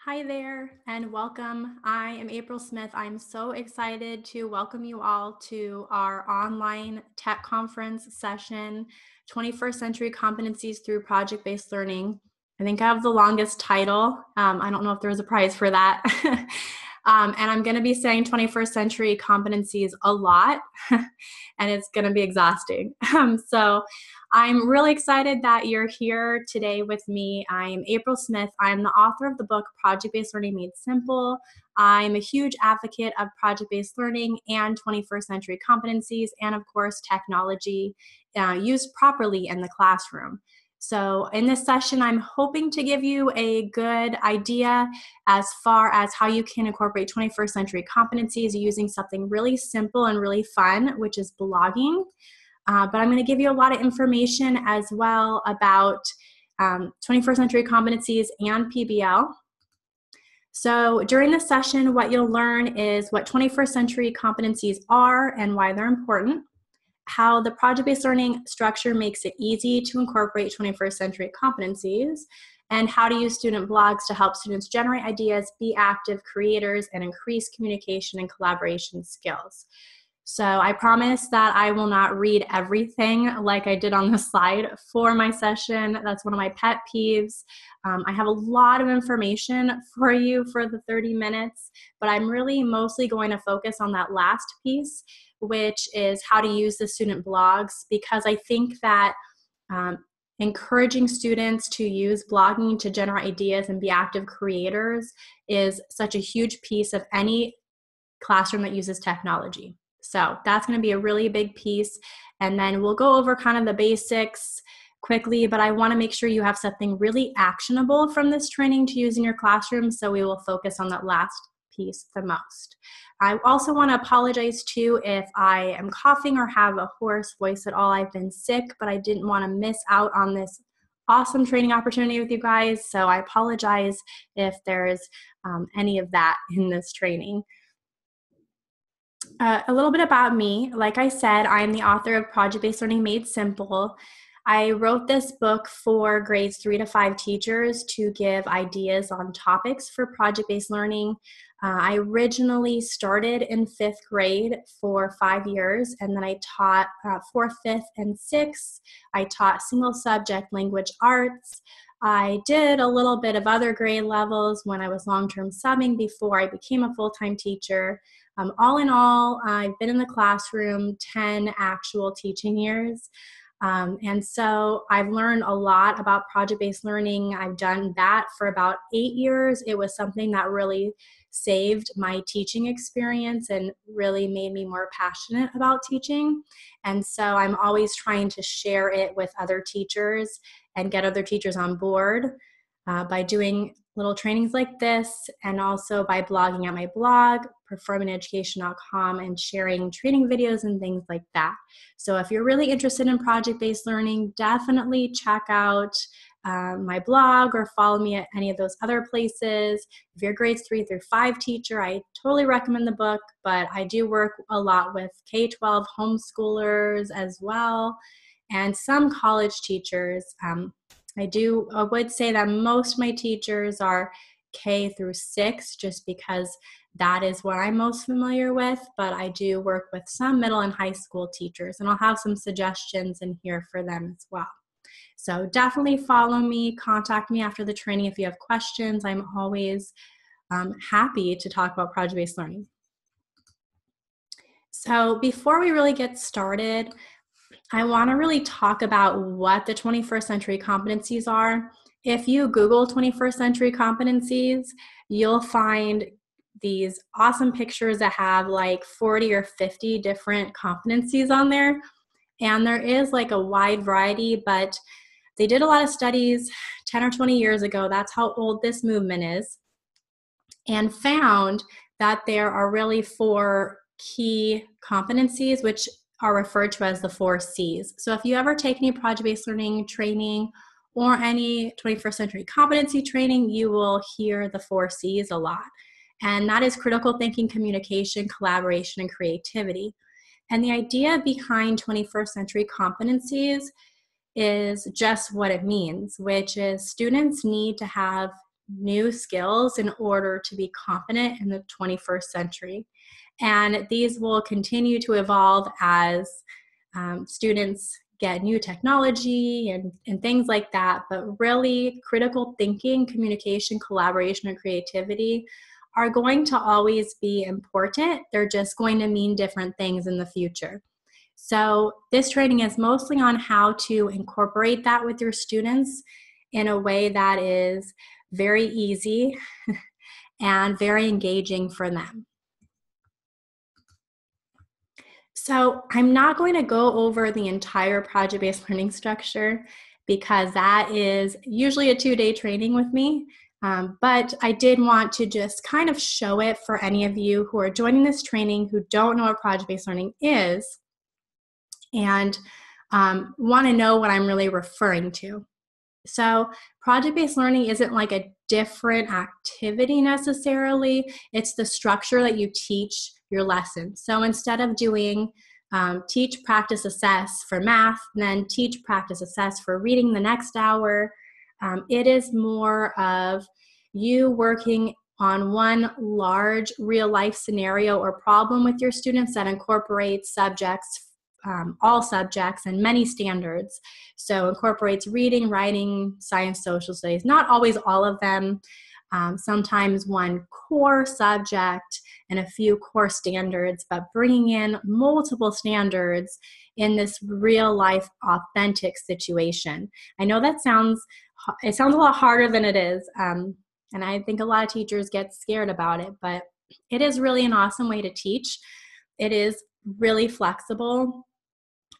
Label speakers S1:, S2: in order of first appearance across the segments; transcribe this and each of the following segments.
S1: Hi there and welcome. I am April Smith. I'm so excited to welcome you all to our online tech conference session, 21st Century Competencies Through Project-Based Learning. I think I have the longest title. I don't know if there was a prize for that. And I'm going to be saying 21st century competencies a lot, and it's going to be exhausting. So I'm really excited that you're here today with me. I'm April Smith. I'm the author of the book Project-Based Learning Made Simple. I'm a huge advocate of project-based learning and 21st century competencies, and of course, technology used properly in the classroom. So in this session, I'm hoping to give you a good idea as far as how you can incorporate 21st century competencies using something really simple and really fun, which is blogging. But I'm going to give you a lot of information as well about 21st century competencies and PBL. So during this session, what you'll learn is what 21st century competencies are and why they're important, how the project-based learning structure makes it easy to incorporate 21st century competencies, and how to use student blogs to help students generate ideas, be active creators, and increase communication and collaboration skills. So I promise that I will not read everything like I did on the slide for my session. That's one of my pet peeves. I have a lot of information for you for the 30 minutes, but I'm really mostly going to focus on that last piece, which is how to use the student blogs, because I think that encouraging students to use blogging to generate ideas and be active creators is such a huge piece of any classroom that uses technology. So that's going to be a really big piece. And then we'll go over kind of the basics quickly, but I want to make sure you have something really actionable from this training to use in your classroom. So we will focus on that last piece the most. I also want to apologize too if I am coughing or have a hoarse voice at all. I've been sick, but I didn't want to miss out on this awesome training opportunity with you guys. So I apologize if there's any of that in this training. A little bit about me. Like I said, I'm the author of Project-Based Learning Made Simple. I wrote this book for grades 3 to 5 teachers to give ideas on topics for project-based learning. I originally started in 5th grade for 5 years, and then I taught 4th, 5th, and 6th. I taught single subject language arts. I did a little bit of other grade levels when I was long-term subbing before I became a full-time teacher. All in all, I've been in the classroom 10 actual teaching years. And so I've learned a lot about project-based learning. I've done that for about 8 years. It was something that really saved my teaching experience and really made me more passionate about teaching. And so I'm always trying to share it with other teachers and get other teachers on board by doing little trainings like this, and also by blogging at my blog, performingeducation.com, and sharing training videos and things like that. So if you're really interested in project-based learning, definitely check out my blog or follow me at any of those other places. If you're a grades 3 through 5 teacher, I totally recommend the book, but I do work a lot with K-12 homeschoolers as well, and some college teachers. I would say that most of my teachers are K through 6, just because that is what I'm most familiar with, but I do work with some middle and high school teachers, and I'll have some suggestions in here for them as well. So definitely follow me, contact me after the training if you have questions. I'm always happy to talk about project-based learning. So before we really get started, I want to really talk about what the 21st century competencies are. If you Google 21st century competencies, you'll find these awesome pictures that have like 40 or 50 different competencies on there. And there is like a wide variety, but they did a lot of studies 10 or 20 years ago. That's how old this movement is. And found that there are really 4 key competencies, which are referred to as the 4 C's. So if you ever take any project-based learning training or any 21st century competency training, you will hear the 4 C's a lot. And that is critical thinking, communication, collaboration, and creativity. And the idea behind 21st century competencies is just what it means, which is students need to have new skills in order to be competent in the 21st century. And these will continue to evolve as students get new technology and things like that. But really, critical thinking, communication, collaboration, and creativity are going to always be important. They're just going to mean different things in the future. So this training is mostly on how to incorporate that with your students in a way that is very easy and very engaging for them. So I'm not going to go over the entire project-based learning structure because that is usually a 2-day training with me. But I did want to just kind of show it for any of you who are joining this training who don't know what project-based learning is and want to know what I'm really referring to. So project-based learning isn't like a different activity necessarily. It's the structure that you teach your lesson. So instead of doing teach, practice, assess for math, then teach, practice, assess for reading the next hour, it is more of you working on one large real-life scenario or problem with your students that incorporates subjects, all subjects and many standards. So incorporates reading, writing, science, social studies, not always all of them, sometimes one core subject and a few core standards, but bringing in multiple standards in this real life authentic situation. I know that sounds a lot harder than it is. And I think a lot of teachers get scared about it, but it is really an awesome way to teach. It is really flexible,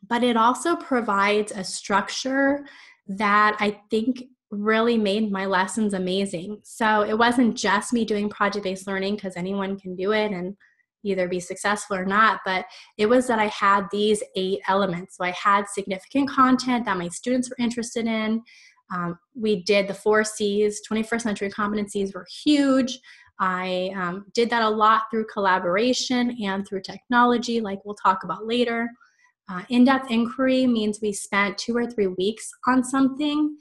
S1: but it also provides a structure that I think really made my lessons amazing. So it wasn't just me doing project-based learning because anyone can do it and either be successful or not, but it was that I had these 8 elements. So I had significant content that my students were interested in. We did the 4 C's, 21st century competencies were huge. I did that a lot through collaboration and through technology, like we'll talk about later. In-depth inquiry means we spent 2 or 3 weeks on something.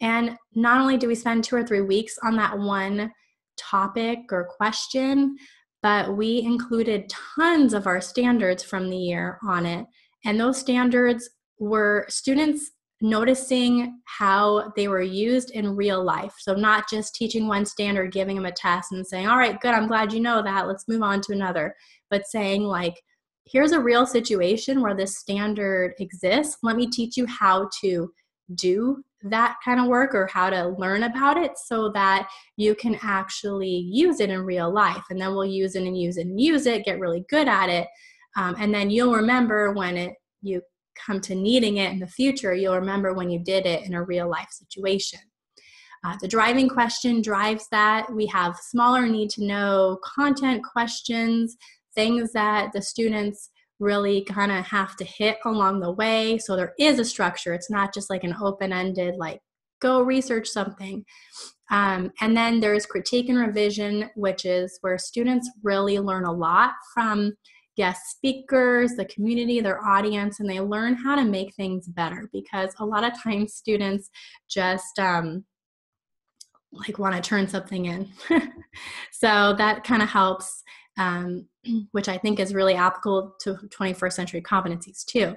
S1: And not only do we spend 2 or 3 weeks on that one topic or question, but we included tons of our standards from the year on it. And those standards were students noticing how they were used in real life. So not just teaching one standard, giving them a test and saying, all right, good, I'm glad you know that, let's move on to another. But saying like, here's a real situation where this standard exists. Let me teach you how to do that kind of work or how to learn about it so that you can actually use it in real life. And then we'll use it and use it and use it, get really good at it. And then you'll remember when you come to needing it in the future, you'll remember when you did it in a real life situation. The driving question drives that. We have smaller need to know content questions, things that the students really kind of have to hit along the way. So there is a structure. It's not just like an open-ended, like, go research something. And then there's critique and revision, which is where students really learn a lot from guest speakers, the community, their audience, and they learn how to make things better because a lot of times students just like want to turn something in. So that kind of helps, which I think is really applicable to 21st century competencies too.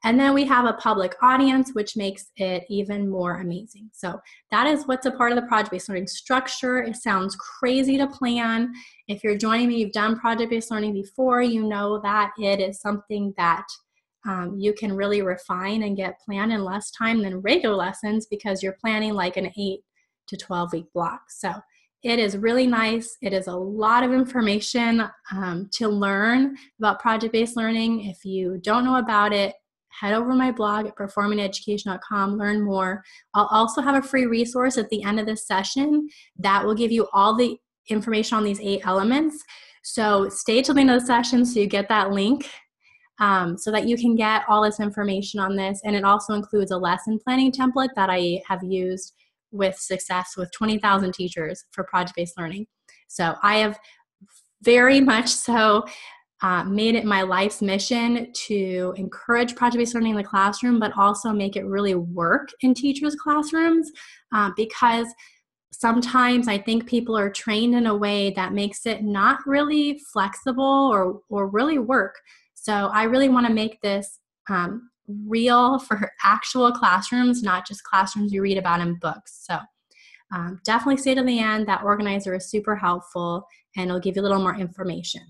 S1: And then we have a public audience, which makes it even more amazing. So that is what's a part of the project-based learning structure. It sounds crazy to plan. If you're joining me, you've done project-based learning before, you know that it is something that you can really refine and get planned in less time than regular lessons because you're planning like an 8 to 12-week block. So it is really nice. It is a lot of information to learn about project-based learning. If you don't know about it, head over to my blog at performingeducation.com, learn more. I'll also have a free resource at the end of this session that will give you all the information on these 8 elements. So stay till the end of the session so you get that link so that you can get all this information on this. And it also includes a lesson planning template that I have used with success with 20,000 teachers for project-based learning. So I have very much so made it my life's mission to encourage project-based learning in the classroom, but also make it really work in teachers' classrooms because sometimes I think people are trained in a way that makes it not really flexible or really work. So I really want to make this real for actual classrooms, not just classrooms you read about in books. So definitely stay to the end. That organizer is super helpful, and it'll give you a little more information.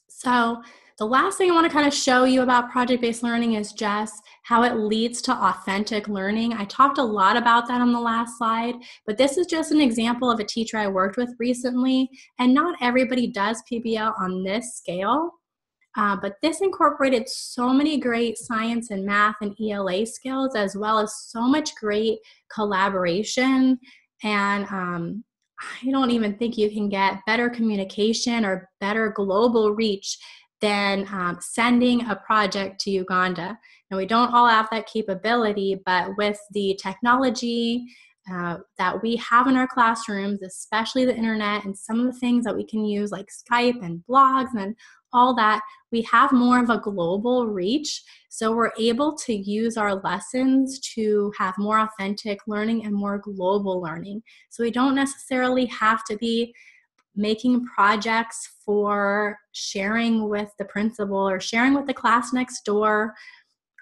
S1: So the last thing I want to kind of show you about project-based learning is just how it leads to authentic learning. I talked a lot about that on the last slide, but this is just an example of a teacher I worked with recently, and not everybody does PBL on this scale. But this incorporated so many great science and math and ELA skills, as well as so much great collaboration. And I don't even think you can get better communication or better global reach than sending a project to Uganda. And we don't all have that capability, but with the technology that we have in our classrooms, especially the internet and some of the things that we can use like Skype and blogs and all that, we have more of a global reach. So we're able to use our lessons to have more authentic learning and more global learning. So we don't necessarily have to be making projects for sharing with the principal or sharing with the class next door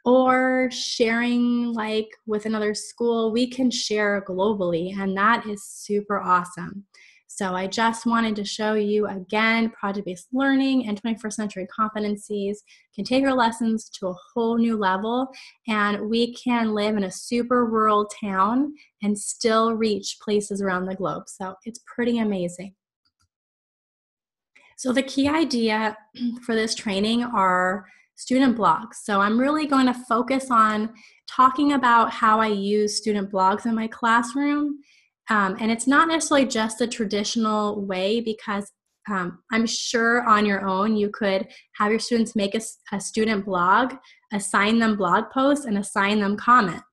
S1: or sharing like with another school. We can share globally, and that is super awesome. So I just wanted to show you again, project-based learning and 21st century competencies can take our lessons to a whole new level, and we can live in a super rural town and still reach places around the globe. So it's pretty amazing. So the key idea for this training are student blogs. So I'm really going to focus on talking about how I use student blogs in my classroom. And it's not necessarily just the traditional way, because I'm sure on your own you could have your students make a student blog, assign them blog posts, and assign them comments.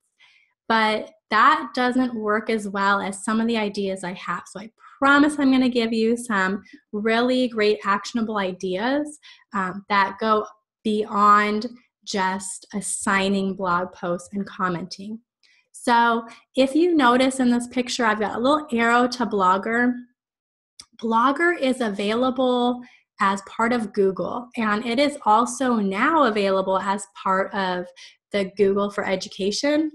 S1: But that doesn't work as well as some of the ideas I have. So I promise I'm going to give you some really great actionable ideas that go beyond just assigning blog posts and commenting. So if you notice in this picture, I've got a little arrow to Blogger. Blogger is available as part of Google, and it is also now available as part of the Google for Education.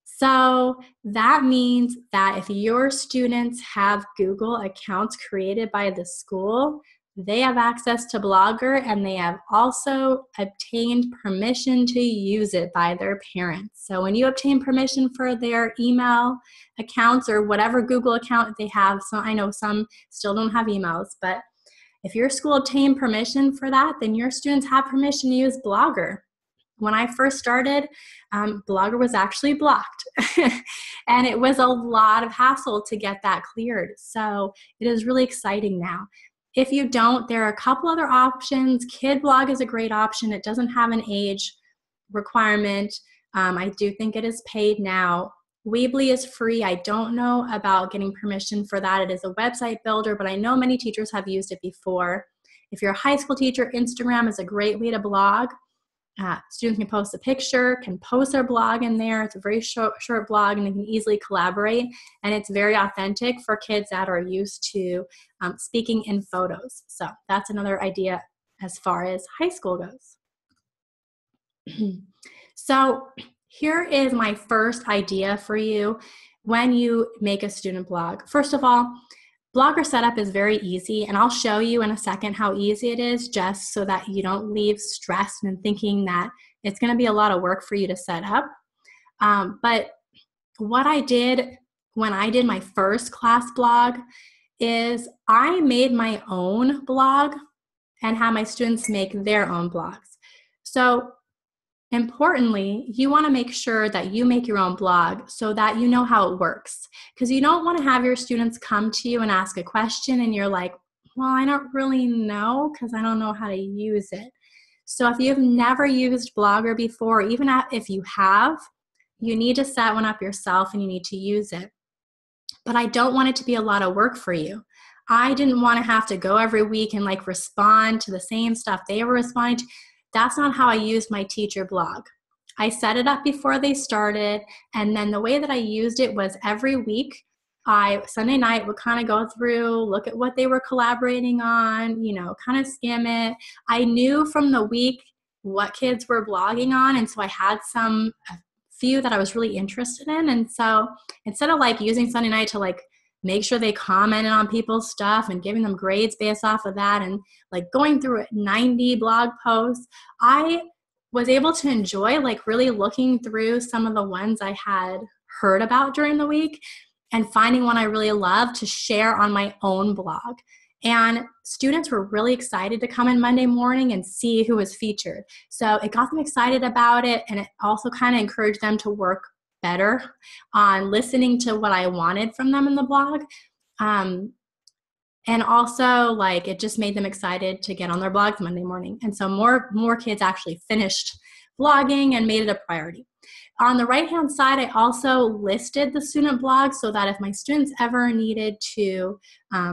S1: So that means that if your students have Google accounts created by the school, they have access to Blogger, and they have also obtained permission to use it by their parents. So when you obtain permission for their email accounts or whatever Google account they have, so I know some still don't have emails, but if your school obtained permission for that, then your students have permission to use Blogger. When I first started, Blogger was actually blocked, and it was a lot of hassle to get that cleared. So it is really exciting now. If you don't, there are a couple other options. KidBlog is a great option. It doesn't have an age requirement. I do think it is paid now. Weebly is free. I don't know about getting permission for that. It is a website builder, but I know many teachers have used it before. If you're a high school teacher, Instagram is a great way to blog. Students can post a picture, can post their blog in there. It's a very short blog, and they can easily collaborate. And it's very authentic for kids that are used to speaking in photos. So that's another idea as far as high school goes. So here is my first idea for you when you make a student blog. First of all, Blogger setup is very easy, and I'll show you in a second how easy it is, just so that you don't leave stressed and thinking that it's going to be a lot of work for you to set up. But what I did when I did my first class blog is I made my own blog and had my students make their own blogs. So importantly, you want to make sure that you make your own blog so that you know how it works, because you don't want to have your students come to you and ask a question and you're like, well, I don't really know because I don't know how to use it. So if you've never used Blogger before, even if you have, you need to set one up yourself and you need to use it. But I don't want it to be a lot of work for you. I didn't want to have to go every week and like respond to the same stuff they were responding to. That's not how I used my teacher blog. I set it up before they started, and then the way that I used it was every week, Sunday night would kind of go through, look at what they were collaborating on, kind of skim it. I knew from the week what kids were blogging on, and so I had a few that I was really interested in. And so instead of like using Sunday night to like make sure they commented on people's stuff and giving them grades based off of that and like going through 90 blog posts, I was able to enjoy like really looking through some of the ones I had heard about during the week and finding one I really loved to share on my own blog. And students were really excited to come in Monday morning and see who was featured. So it got them excited about it, and it also kind of encouraged them to work better on listening to what I wanted from them in the blog. And also, like, it just made them excited to get on their blogs Monday morning. And so more kids actually finished blogging and made it a priority. On the right-hand side, I also listed the student blogs so that if my students ever needed to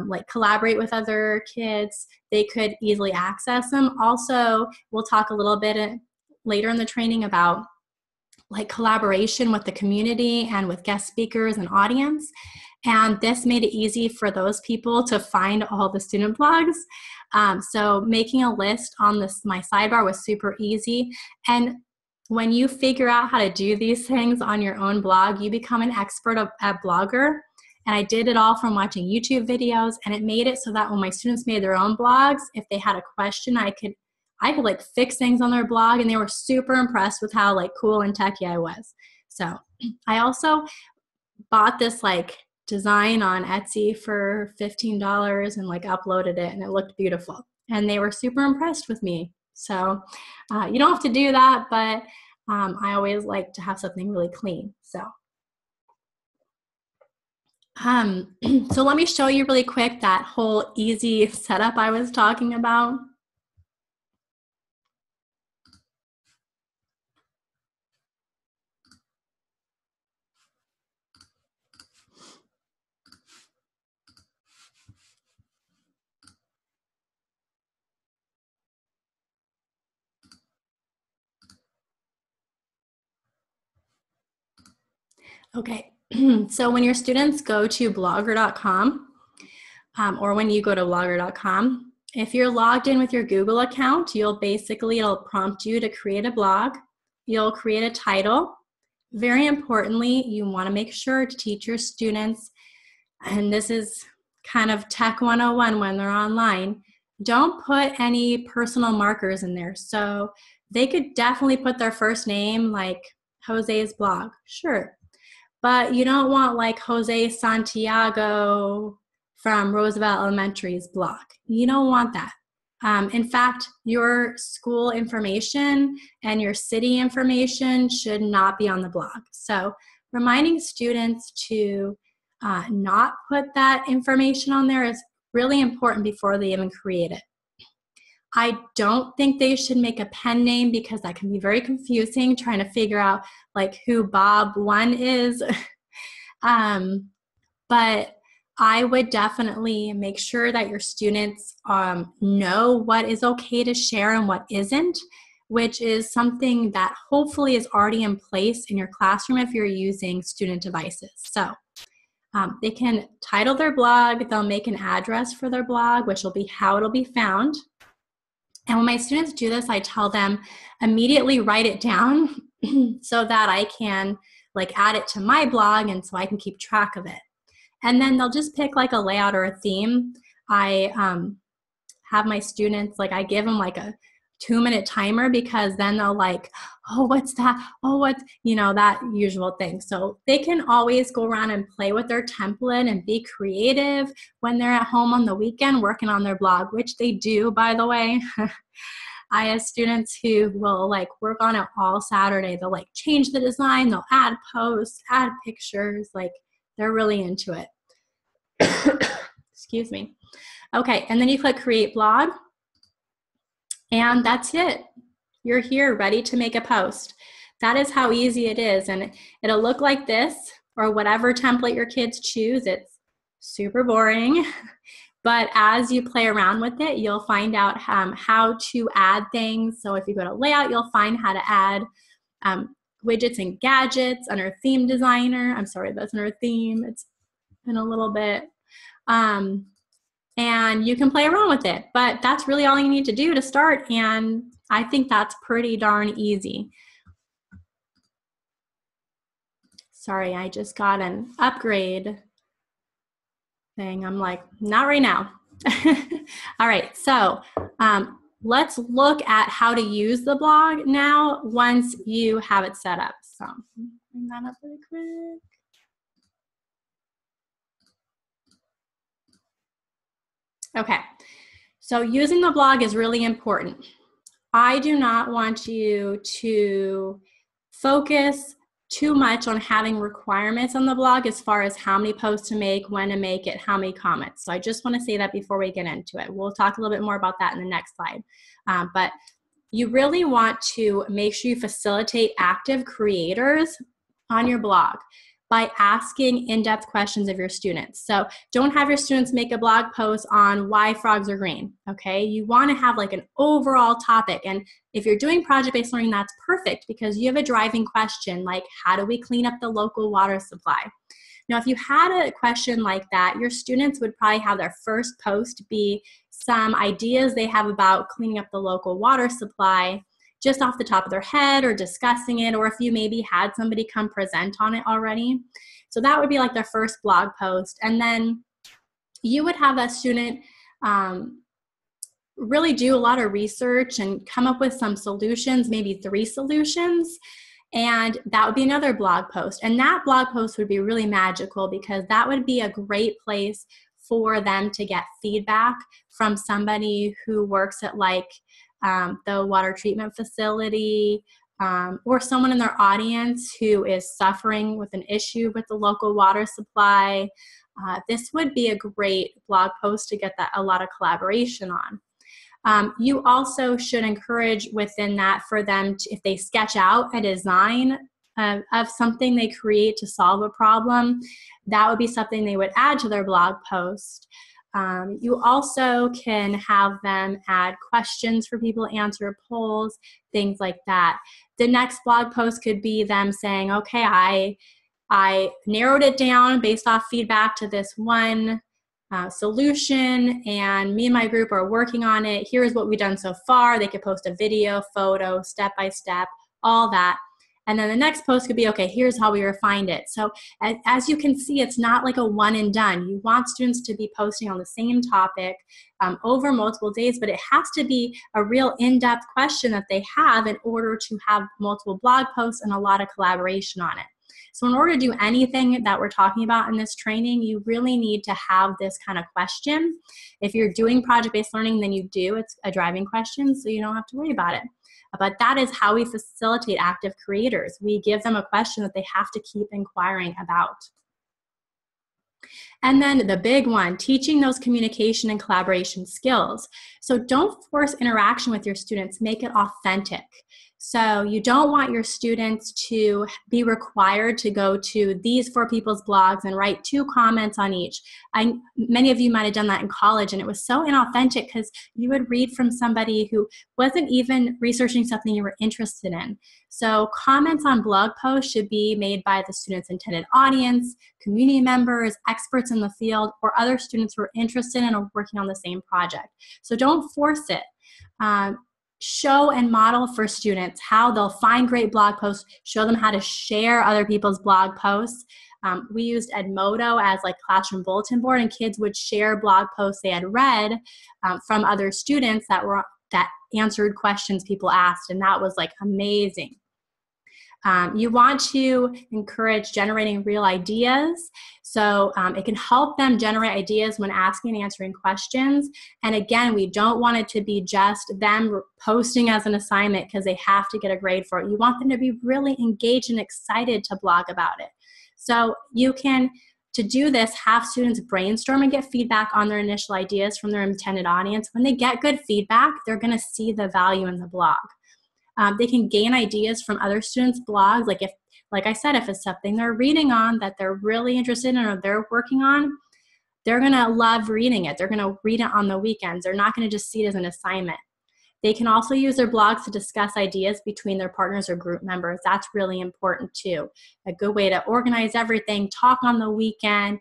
S1: like collaborate with other kids, they could easily access them. Also, we'll talk a little bit later in the training about like collaboration with the community and with guest speakers and audience. And this made it easy for those people to find all the student blogs. So making a list on my sidebar was super easy. And when you figure out how to do these things on your own blog, you become an expert at Blogger. And I did it all from watching YouTube videos, and it made it so that when my students made their own blogs, if they had a question, I could like fix things on their blog, and they were super impressed with how like cool and techy I was. So I also bought this like design on Etsy for $15 and like uploaded it, and it looked beautiful. And they were super impressed with me. So you don't have to do that, but I always like to have something really clean. So so let me show you really quick that whole easy setup I was talking about. Okay, so when your students go to blogger.com, or when you go to blogger.com, if you're logged in with your Google account, it'll prompt you to create a blog. You'll create a title. Very importantly, you want to make sure to teach your students, and this is kind of Tech 101 when they're online, don't put any personal markers in there. So they could definitely put their first name, like Jose's blog, sure. But you don't want like Jose Santiago from Roosevelt Elementary's blog. You don't want that. In fact, your school information and your city information should not be on the blog. So reminding students to not put that information on there is really important before they even create it. I don't think they should make a pen name because that can be very confusing trying to figure out like who Bob 1 is. But I would definitely make sure that your students know what is okay to share and what isn't, which is something that hopefully is already in place in your classroom if you're using student devices. So they can title their blog, they'll make an address for their blog, which will be how it'll be found. And when my students do this, I tell them immediately write it down so that I can like add it to my blog and so I can keep track of it. And then they'll just pick like a layout or a theme. I have my students, like I give them like a 2-minute timer because then they'll like, oh, what's that? Oh, what's, that usual thing. So they can always go around and play with their template and be creative when they're at home on the weekend working on their blog, which they do, by the way. I have students who will like work on it all Saturday. They'll like change the design, they'll add posts, add pictures, like they're really into it. Excuse me. Okay, and then you click create blog. And that's it. You're here ready to make a post. That is how easy it is. And it'll look like this or whatever template your kids choose. It's super boring. But as you play around with it, you'll find out how to add things. So if you go to layout, you'll find how to add widgets and gadgets under theme designer. I'm sorry, that's under theme. It's been a little bit. And you can play around with it, but that's really all you need to do to start. And I think that's pretty darn easy. Sorry, I just got an upgrade thing. I'm like, not right now. All right, so let's look at how to use the blog now once you have it set up. So bring that up really quick. Okay, so using the blog is really important. I do not want you to focus too much on having requirements on the blog as far as how many posts to make, when to make it, how many comments. So I just want to say that before we get into it. We'll talk a little bit more about that in the next slide. But you really want to make sure you facilitate active creators on your blog by asking in-depth questions of your students. So don't have your students make a blog post on why frogs are green, okay? You wanna have like an overall topic. And if you're doing project-based learning, that's perfect because you have a driving question like, how do we clean up the local water supply? Now, if you had a question like that, your students would probably have their first post be some ideas they have about cleaning up the local water supply just off the top of their head or discussing it, or if you maybe had somebody come present on it already. So that would be like their first blog post. And then you would have that student really do a lot of research and come up with some solutions, maybe 3 solutions. And that would be another blog post. And that blog post would be really magical because that would be a great place for them to get feedback from somebody who works at like the water treatment facility, or someone in their audience who is suffering with an issue with the local water supply. This would be a great blog post to get a lot of collaboration on. You also should encourage within that for them to, if they sketch out a design of something they create to solve a problem, that would be something they would add to their blog post. You also can have them add questions for people to answer, polls, things like that. The next blog post could be them saying, okay, I narrowed it down based off feedback to this one solution, and me and my group are working on it. Here's what we've done so far. They could post a video, photo, step by step, all that. And then the next post could be, okay, here's how we refined it. So as you can see, it's not like a one and done. You want students to be posting on the same topic over multiple days, but it has to be a real in-depth question that they have in order to have multiple blog posts and a lot of collaboration on it. So in order to do anything that we're talking about in this training, you really need to have this kind of question. If you're doing project-based learning, then you do. It's a driving question, so you don't have to worry about it. But that is how we facilitate active creators. We give them a question that they have to keep inquiring about. And then the big one, teaching those communication and collaboration skills. So don't force interaction with your students, make it authentic. So you don't want your students to be required to go to these 4 people's blogs and write 2 comments on each. Many of you might have done that in college, and it was so inauthentic because you would read from somebody who wasn't even researching something you were interested in. So comments on blog posts should be made by the student's intended audience, community members, experts in the field, or other students who are interested in or working on the same project. So don't force it. Show and model for students how they'll find great blog posts, show them how to share other people's blog posts. We used Edmodo as like classroom bulletin board, and kids would share blog posts they had read from other students that answered questions people asked, and that was like amazing. You want to encourage generating real ideas. So it can help them generate ideas when asking and answering questions. And again, we don't want it to be just them posting as an assignment because they have to get a grade for it. You want them to be really engaged and excited to blog about it. So you can, to do this, have students brainstorm and get feedback on their initial ideas from their intended audience. When they get good feedback, they're going to see the value in the blog. They can gain ideas from other students' blogs. Like I said, if it's something they're reading on that they're really interested in or they're working on, they're going to love reading it. They're going to read it on the weekends. They're not going to just see it as an assignment. They can also use their blogs to discuss ideas between their partners or group members. That's really important too. A good way to organize everything, talk on the weekend,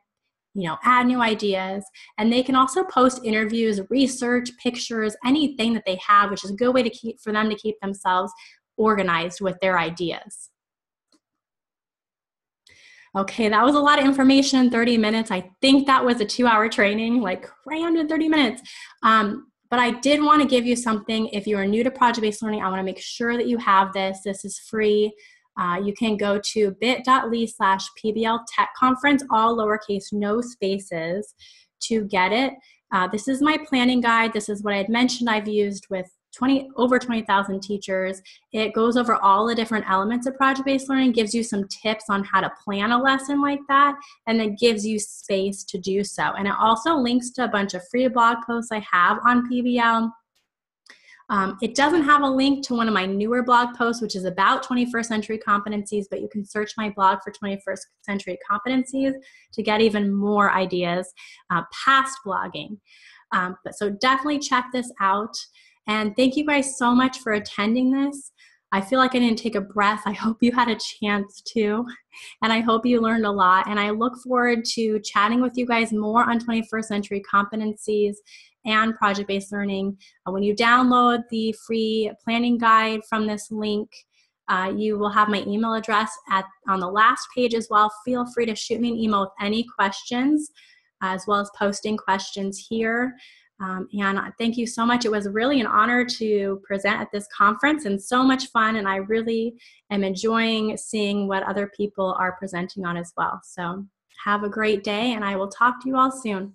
S1: add new ideas. And they can also post interviews, research, pictures, anything that they have, which is a good way for them to keep themselves organized with their ideas. Okay, that was a lot of information in 30 minutes. I think that was a 2-hour training, like crammed in 30 minutes. But I did want to give you something. If you are new to project-based learning, I want to make sure that you have this. This is free. You can go to bit.ly/PBL Tech Conference, all lowercase, no spaces, to get it. This is my planning guide. This is what I had mentioned I've used with over 20,000 teachers. It goes over all the different elements of project-based learning, gives you some tips on how to plan a lesson like that, and then gives you space to do so. And it also links to a bunch of free blog posts I have on PBL. It doesn't have a link to one of my newer blog posts, which is about 21st century competencies, but you can search my blog for 21st century competencies to get even more ideas past blogging. So definitely check this out. And thank you guys so much for attending this. I feel like I didn't take a breath. I hope you had a chance to, and I hope you learned a lot. And I look forward to chatting with you guys more on 21st century competencies and project-based learning. When you download the free planning guide from this link, you will have my email address on the last page as well. Feel free to shoot me an email with any questions, as well as posting questions here. And thank you so much. It was really an honor to present at this conference and so much fun. And I really am enjoying seeing what other people are presenting on as well. So have a great day, and I will talk to you all soon.